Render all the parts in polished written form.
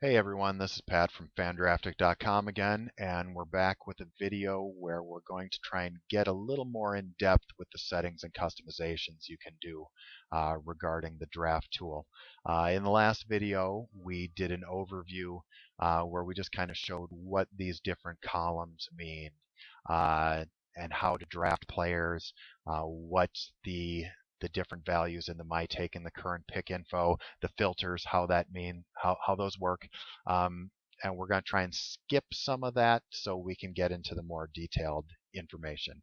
Hey everyone, this is Pat from fandraftic.com again, and we're back with a video where we're going to try and get a little more in depth with the settings and customizations you can do regarding the draft tool. In the last video, we did an overview where we just kind of showed what these different columns mean and how to draft players, what the different values in the my take and the current pick info, the filters, how those work. And we're going to try and skip some of that so we can get into the more detailed information.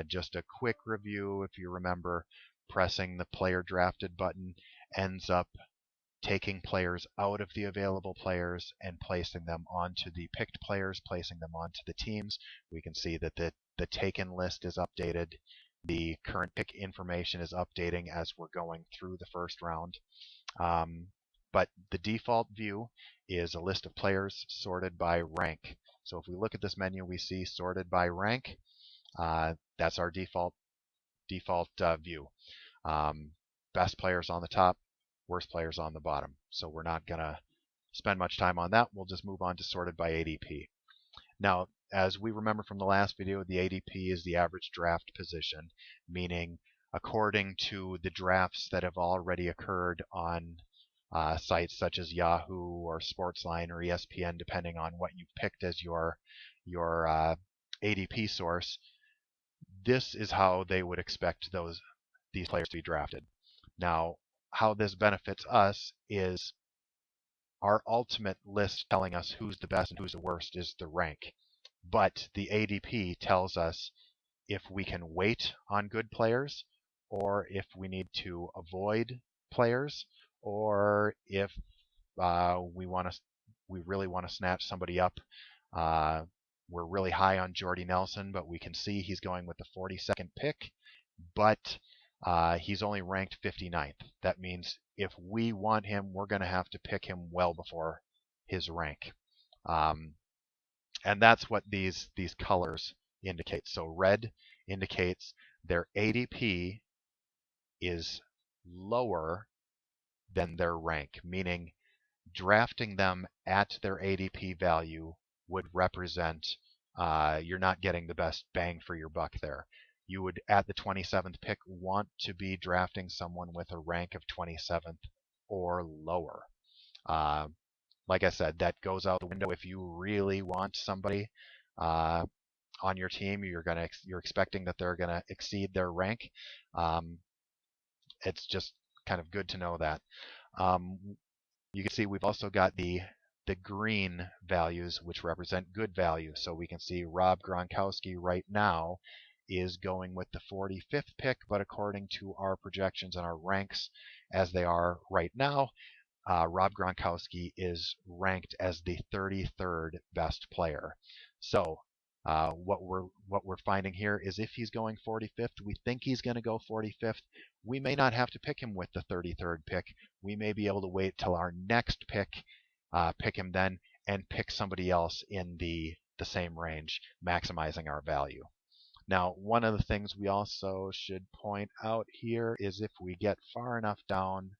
Just a quick review, if you remember, pressing the player drafted button ends up taking players out of the available players and placing them onto the picked players, placing them onto the teams. We can see that the taken list is updated. The current pick information is updating as we're going through the first round. But the default view is a list of players sorted by rank. So if we look at this menu, we see sorted by rank. That's our default view. Best players on the top, worst players on the bottom. So we're not going to spend much time on that. We'll just move on to sorted by ADP. Now, as we remember from the last video, the ADP is the average draft position, meaning according to the drafts that have already occurred on sites such as Yahoo or Sportsline or ESPN, depending on what you've picked as your ADP source. This is how they would expect these players to be drafted. Now, how this benefits us is our ultimate list telling us who's the best and who's the worst is the rank. But the ADP tells us if we can wait on good players, or if we need to avoid players, or if we really want to snatch somebody up. We're really high on Jordy Nelson, but we can see he's going with the 42nd pick, but he's only ranked 59th. That means if we want him, we're going to have to pick him well before his rank. And that's what these colors indicate. So red indicates their ADP is lower than their rank, meaning drafting them at their ADP value would represent you're not getting the best bang for your buck there. You would, at the 27th pick, want to be drafting someone with a rank of 27th or lower. Like I said, that goes out the window if you really want somebody on your team. You're expecting that they're gonna exceed their rank. It's just kind of good to know that. You can see we've also got the green values, which represent good values. So we can see Rob Gronkowski right now is going with the 45th pick, but according to our projections and our ranks as they are right now, Rob Gronkowski is ranked as the 33rd best player. So what we're finding here is if he's going 45th, we think he's going to go 45th. We may not have to pick him with the 33rd pick. We may be able to wait till our next pick, pick him then, and pick somebody else in the same range, maximizing our value. Now, one of the things we also should point out here is if we get far enough down,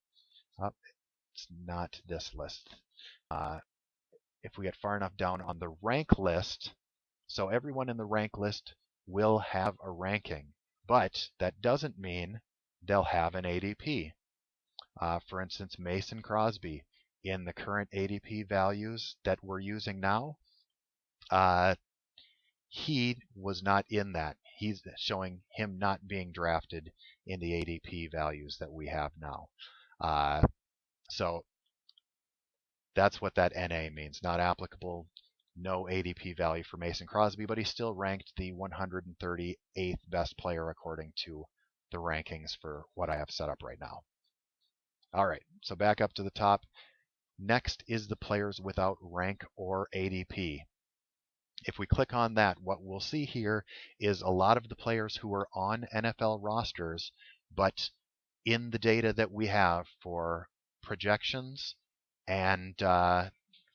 it's not this list. If we get far enough down on the rank list, so everyone in the rank list will have a ranking, but that doesn't mean they'll have an ADP. For instance, Mason Crosby, in the current ADP values that we're using now, he was not in that. He's showing him not being drafted in the ADP values that we have now. So that's what that NA means, not applicable, no ADP value for Mason Crosby, but he's still ranked the 138th best player according to the rankings for what I have set up right now. All right, so back up to the top. Next is the players without rank or ADP. If we click on that, what we'll see here is a lot of the players who are on NFL rosters, but in the data that we have for projections and for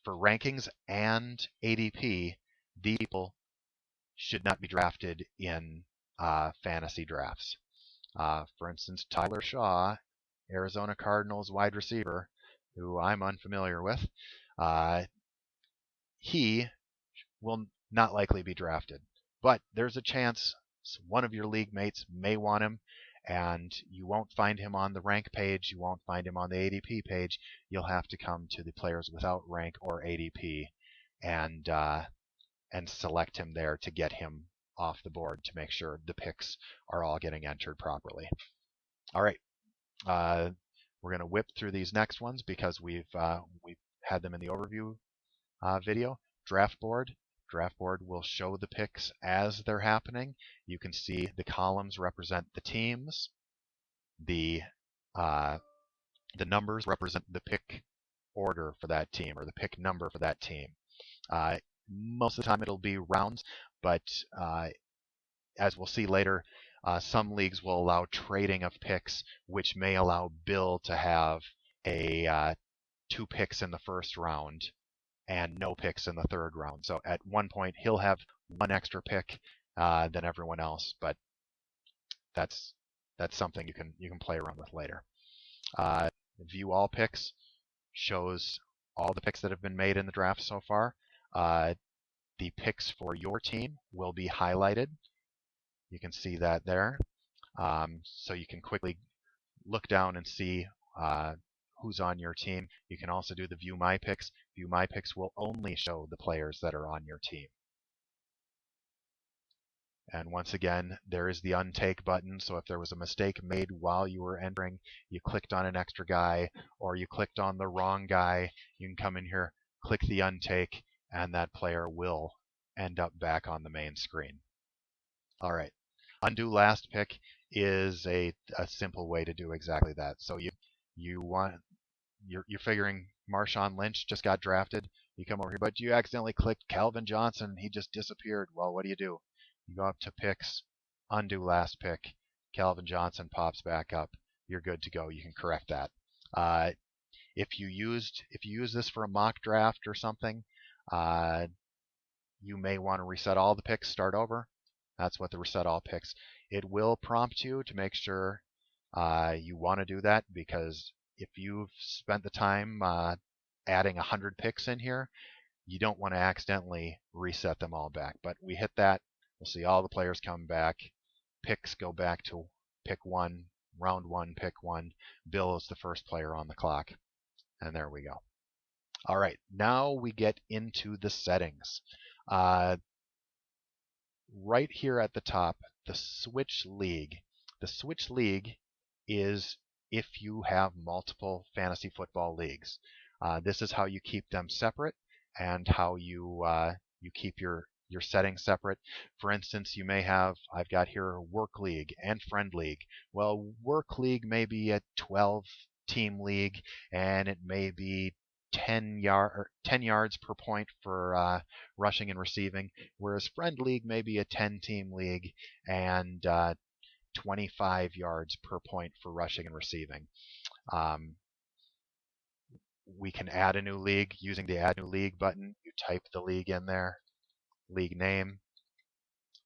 rankings and ADP, these people should not be drafted in fantasy drafts. For instance, Tyler Shaw, Arizona Cardinals wide receiver, who I'm unfamiliar with, he will not likely be drafted. But there's a chance one of your league mates may want him, and you won't find him on the rank page. You won't find him on the ADP page. You'll have to come to the players without rank or ADP and select him there to get him off the board to make sure the picks are all getting entered properly. All right, we're going to whip through these next ones because we've had them in the overview video. Draft board. Draft board will show the picks as they're happening. You can see the columns represent the teams. The numbers represent the pick order for that team or the pick number for that team. Most of the time it'll be rounds, but as we'll see later, some leagues will allow trading of picks, which may allow Bill to have a 2 picks in the first round and no picks in the third round. So at one point he'll have 1 extra pick than everyone else, but that's something you can play around with later. View all picks shows all the picks that have been made in the draft so far. The picks for your team will be highlighted. You can see that there. So you can quickly look down and see who's on your team. You can also do the View My Picks. View My Picks will only show the players that are on your team. And once again, there is the untake button. So if there was a mistake made while you were entering, you clicked on an extra guy, or you clicked on the wrong guy, you can come in here, click the untake, and that player will end up back on the main screen. All right. Undo last pick is a simple way to do exactly that. So you're figuring Marshawn Lynch just got drafted. You come over here, but you accidentally clicked Calvin Johnson. He just disappeared. Well, what do? You go up to picks, undo last pick. Calvin Johnson pops back up. You're good to go. You can correct that. If you use this for a mock draft or something, you may want to reset all the picks, start over. That's what the reset all picks. It will prompt you to make sure you want to do that, because if you've spent the time adding 100 picks in here, you don't want to accidentally reset them all back. But we hit that. We'll see all the players come back. Picks go back to pick 1, round 1, pick 1. Bill is the first player on the clock. And there we go. All right, now we get into the settings. Right here at the top, the Switch League. The Switch League is if you have multiple fantasy football leagues. This is how you keep them separate and how you keep your settings separate. For instance, you may have, I've got here Work League and Friend League. Well, Work League may be a 12-team league, and it may be 10 yards per point for rushing and receiving, whereas Friend League may be a 10-team league and 25 yards per point for rushing and receiving. We can add a new league using the Add New League button. You type the league in there, league name,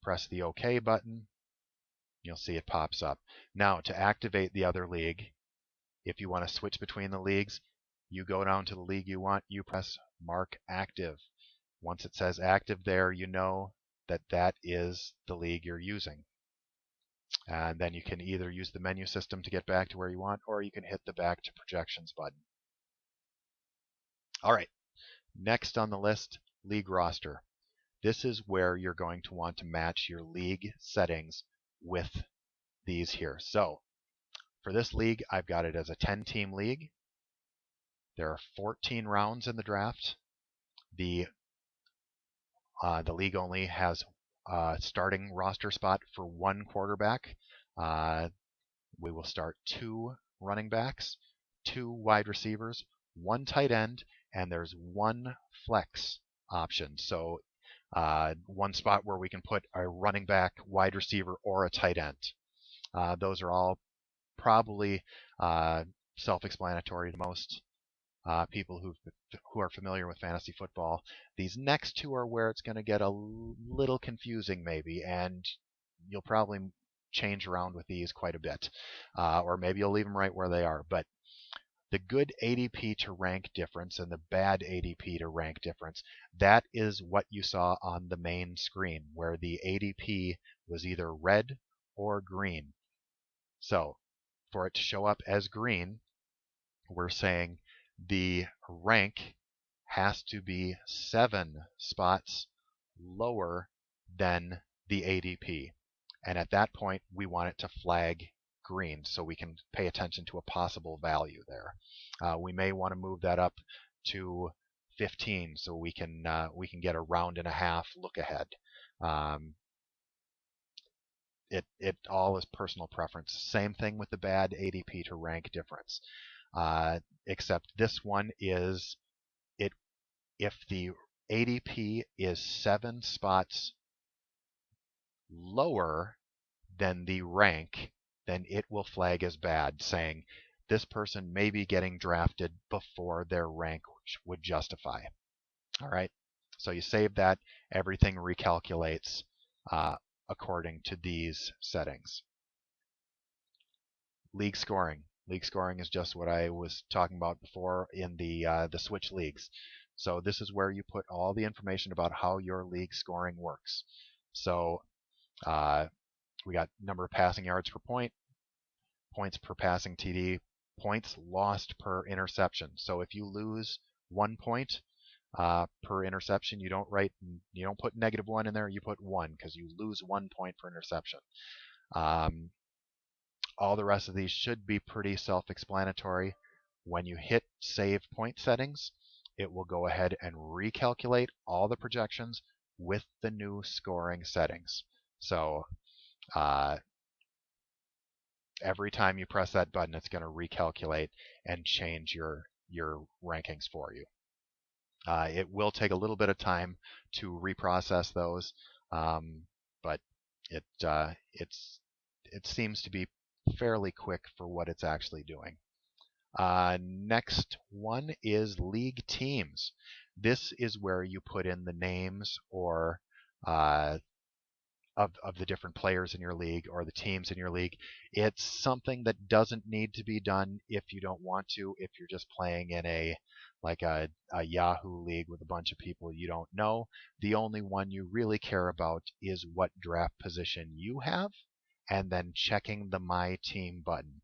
press the OK button. You'll see it pops up. Now, to activate the other league, if you want to switch between the leagues, you go down to the league you want, you press Mark Active. Once it says active there, you know that that is the league you're using. And then you can either use the menu system to get back to where you want, or you can hit the Back to Projections button. All right, next on the list, League Roster. This is where you're going to want to match your league settings with these here. So for this league, I've got it as a 10-team league. There are 14 rounds in the draft. The league only has a starting roster spot for 1 quarterback. We will start 2 running backs, 2 wide receivers, 1 tight end, and there's 1 flex option. So 1 spot where we can put a running back, wide receiver, or a tight end. Those are all probably self-explanatory to most people who are familiar with fantasy football. These next 2 are where it's going to get a little confusing maybe, and you'll probably change around with these quite a bit. Or maybe you'll leave them right where they are. But The good ADP to rank difference and the bad ADP to rank difference, that is what you saw on the main screen, where the ADP was either red or green. So for it to show up as green, we're saying the rank has to be 7 spots lower than the ADP. And at that point, we want it to flag green so we can pay attention to a possible value there. We may want to move that up to 15 so we can get a round and a half look ahead. It all is personal preference. Same thing with the bad ADP to rank difference, except this one is if the ADP is 7 spots lower than the rank, then it will flag as bad, saying this person may be getting drafted before their rank would justify. All right, so you save that, everything recalculates according to these settings. League scoring. League scoring is just what I was talking about before in the Switch leagues. So this is where you put all the information about how your league scoring works. So we got number of passing yards per point, points per passing TD, points lost per interception. So if you lose 1 point per interception, you don't put -1 in there, you put 1 because you lose 1 point per interception. All the rest of these should be pretty self-explanatory. When you hit save point settings, it will go ahead and recalculate all the projections with the new scoring settings. So every time you press that button, it's going to recalculate and change your rankings for you. It will take a little bit of time to reprocess those, but it seems to be fairly quick for what it's actually doing. Next one is league teams. This is where you put in the names or of the different players in your league or the teams in your league. It's something that doesn't need to be done if you don't want to, if you're just playing in a Yahoo league with a bunch of people you don't know. The only one you really care about is what draft position you have, and then checking the My Team button,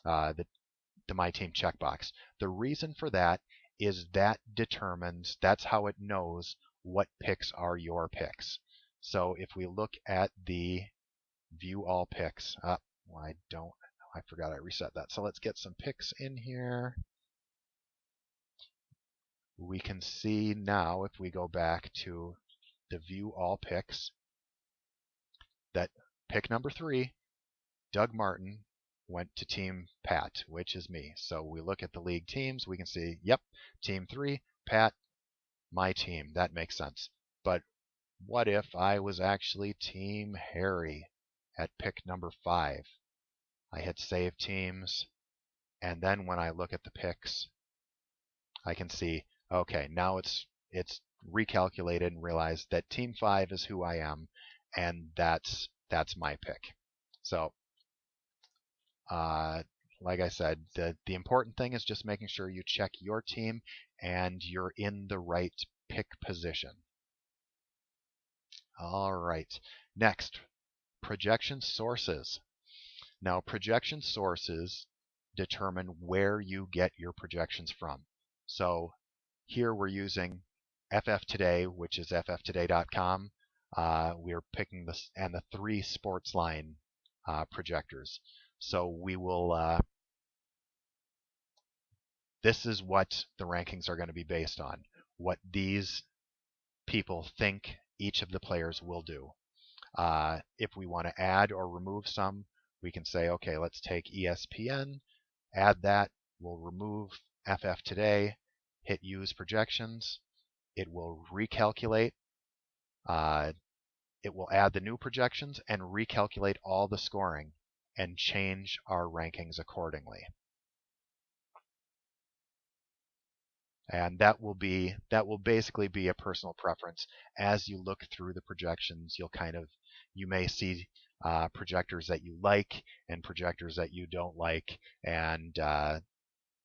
the My Team checkbox. The reason for that is that's how it knows what picks are your picks. So if we look at the view all picks, I forgot I reset that. So let's get some picks in here. We can see now, if we go back to the view all picks, that pick number 3, Doug Martin, went to Team Pat, which is me. So we look at the league teams, we can see, yep, Team 3, Pat, my team. That makes sense. But what if I was actually Team Harry at pick number 5? I hit Save Teams, and then when I look at the picks, I can see, okay, now it's recalculated and realized that Team 5 is who I am, and that's my pick. So like I said, the important thing is just making sure you check your team and you're in the right pick position. All right, next, projection sources. Now, projection sources determine where you get your projections from. So here we're using FF Today, which is fftoday.com. We're picking this and the 3 Sportsline projectors. So we will. This is what the rankings are going to be based on. What these people think each of the players will do. If we want to add or remove some, we can say, okay, let's take ESPN, add that. We'll remove FF Today, hit Use Projections. It will recalculate. It will add the new projections and recalculate all the scoring and change our rankings accordingly. And that will basically be a personal preference. As you look through the projections, you may see projectors that you like and projectors that you don't like, and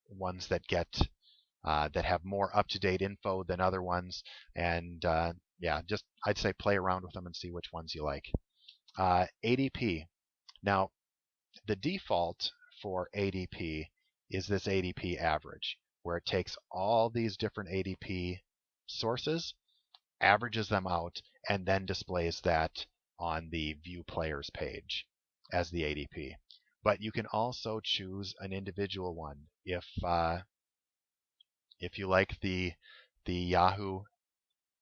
ones that get that have more up-to-date info than other ones. And yeah, just I'd say play around with them and see which ones you like. ADP. Now, the default for ADP is this ADP average, where it takes all these different ADP sources, averages them out, and then displays that on the View Players page as the ADP. But you can also choose an individual one. If you like the Yahoo,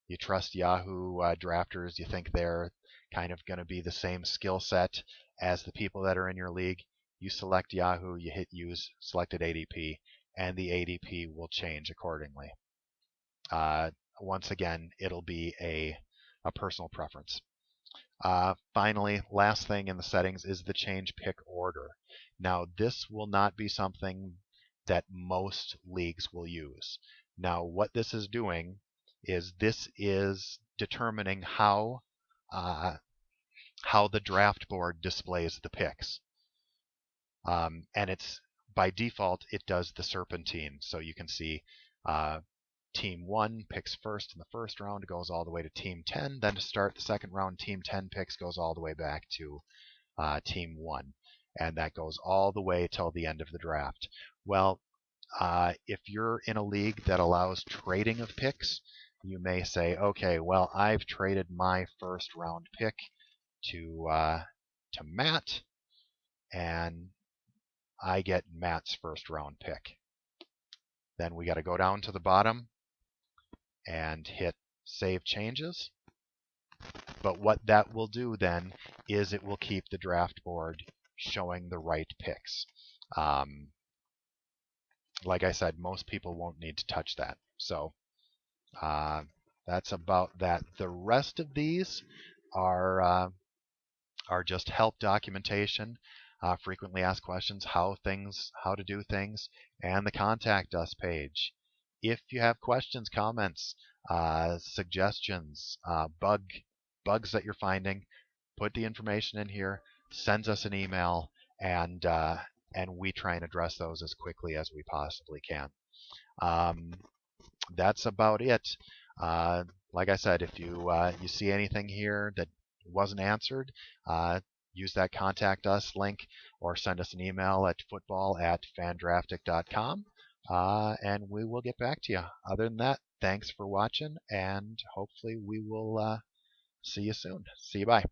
you trust Yahoo drafters, you think they're kind of going to be the same skill set as the people that are in your league, you select Yahoo, you hit use selected ADP, and the ADP will change accordingly. Once again, it'll be a personal preference. Finally, last thing in the settings is the change pick order. Now, this will not be something that most leagues will use. Now, what this is doing is this is determining how the draft board displays the picks. And it's by default, it does the serpentine. So you can see Team 1 picks first in the first round, goes all the way to Team 10. Then to start the second round, Team 10 picks, goes all the way back to Team 1. And that goes all the way till the end of the draft. Well, if you're in a league that allows trading of picks, you may say, okay, well, I've traded my first round pick to Matt, and I get Matt's first round pick. Then we got to go down to the bottom and hit Save Changes. But what that will do then is it will keep the draft board showing the right picks. Like I said, most people won't need to touch that. So that's about that. The rest of these are just help documentation, frequently asked questions, how to do things, and the contact us page. If you have questions, comments, suggestions, bugs that you're finding, put the information in here, send us an email, and we try and address those as quickly as we possibly can. That's about it. Like I said, if you see anything here that wasn't answered, use that contact us link or send us an email at football@fandraftic.com, and we will get back to you. Other than that, thanks for watching, and hopefully we will see you soon. See you, bye.